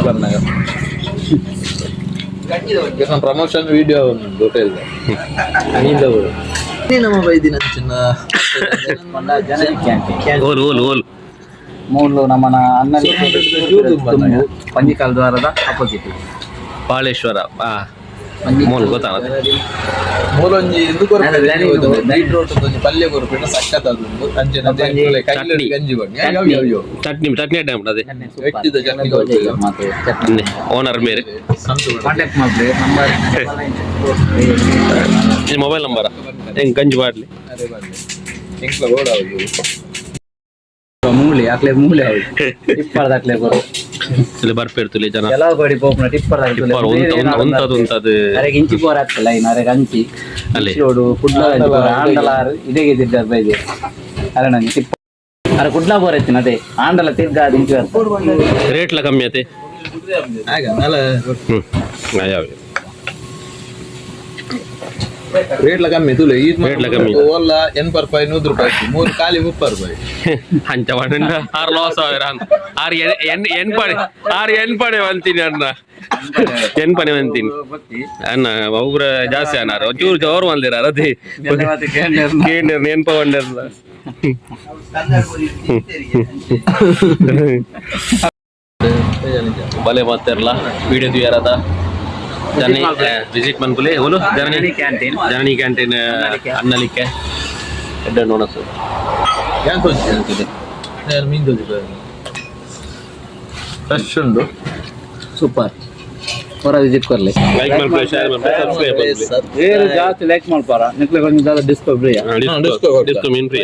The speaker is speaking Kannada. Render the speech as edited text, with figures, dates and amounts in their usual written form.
ಬರ್ನಾಗ ಪ್ರಮೋಷನ್ ವಿಡಿಯೋ ಹೋಟೆಲ್ ನಮ್ಮ ಬೈದಿನ ಚಿನ್ನ ಮೂರು ನಮ್ಮನ ಅನ್ನ ಪಂಜಿಕಾಲ್ ದ್ವಾರದ ಅಪೋಸಿಟ್ ಪಾಳೇಶ್ವರ ಮೂಲ ಗೊತ್ತಾಗ ಮೂಲೊಂಜಿ ನೈಟ್ ರೋಟ್ ಪಲ್ಯ ಕೊರ್ಪಿಟ್ಟು ಸಕ್ಕತ್ ಅದೊಂದು ಅಂಚಿನ ಗಂಜಿ ಬಣ್ಣಿ ಚಟ್ನಿ ಚಟ್ನಿ ಐಟಮ್ ಅದೇ ಎಟ್ಟಿದ ಚಟ್ನಿ ಓನರ್ ಬೇರೆ ಕಾಂಟ್ಯಾಕ್ಟ್ ಮಾಡ್ರಿ ನಂಬರ್ ಮೊಬೈಲ್ ನಂಬರ ಹೆಂಗ್ ಗಂಜಿ ಮಾಡ್ಲಿ ಹೆಂಗ್ಲ ರೋಡ್ ಮೂಲೆ ಆಕ್ಲೆ ಮೂಲೆ ಅವ್ರು ಟಿಪ್ಪರ್ದಾಕ್ಲೆ ಬರೋ ಇಲ್ಲಿ ಬರ್ಪಿರ್ತಲಿ ಜನ ಎಲ್ಲ ಗೋಡಿ ಪೋಪನ ಟಿಪ್ಪರ್ದಾಕ್ಲೆ ಉಂತದು ಅರೆಗೆ ಇಂಚಿ ಪೋರ್ ಆಗ್ತಲ್ಲ ಇನ್ನು ಅರೆಗೆ ಅಂಚಿ ಅಲ್ಲಿ ರೋಡು ಕುಡ್ಲ ಆಂಡಲಾರು ಇದೇ ಇದ್ದಿದ್ದ ಬೈದೆ ಅರೆ ನಂಗೆ ಟಿಪ್ಪ ಅರೆ ಕುಡ್ಲ ಬೋರ್ ಐತಿನ ಅದೇ ಆಂಡಲ ತಿರ್ಗ ಅದು ಇಂಚಿ ರೇಟ್ಲ ಕಮ್ಮಿ ಐತಿ ಯಾವ ರೇಟ್ಲ ಕಮ್ಮಿ ತುಲೆ ರೇಟ್ಲ ಕಮ್ಮಿ ಓಲ್ಲ 80 ರೂಪಾಯಿ 100 ರೂಪಾಯಿ 3 ಖಾಲಿ 30 ರೂಪಾಯಿ ಅಂಚ ಬಂಡ 6 ಲಾಸ್ ಆವಿರ 6 ಎನ್ಪಣೆ ಅಂತೀನಿ ಅಣ್ಣ ಎನ್ಪಣೆ ಅಂತೀನಿ ಅಣ್ಣ ಒಬ್ರ ಜಾಸ್ತಿ ಅನ್ನಾರ ಒಂಚೂರು ಜೋರು ಬಂದಿರ ಅದೇ ಕೇಂದ್ರ ನೆನ್ಪ ಬಂದಿರಲ್ಲ ಬಲೆ ಮಾತಾರಲ್ಲ ವಿಡಿಯೋ ಯಾರದ ಜನನಿ ವಿಸಿಟ್ ಮನ್ಕುಲೆ ಹೋಲು ಜನನಿ ಕ್ಯಾಂಟೀನ್ ಅನ್ನಲಿಕ್ಕೆ ಎಡ್ಡ ನೋಡಸು ಯಾನ್ ತೋರಿಸಿದೆ ನಾನು ಮೀನು ತೋರಿಸಿದೆ ಫ್ರೆಶ್ ಉಂಟು ಸೂಪರ್ ಹೊರ ವಿಸಿಟ್ ಕೊರ್ಲಿ ಲೈಕ್ ಮಾಡ್ಕೊಳ್ಳಿ ಶೇರ್ ಮಾಡ್ಕೊಳ್ಳಿ ಸಬ್ಸ್ಕ್ರೈಬ್ ಮಾಡ್ಕೊಳ್ಳಿ ಜಾಸ್ತಿ ಲೈಕ್ ಮಾಡ್ಪಾರ ನಿಕ್ಲೆ ಕೊಂಚ ಡಿಸ್ಕೋ ಫ್ರೀ ಡಿಸ್ಕೋ ಮೀನ್ ಫ್ರೀ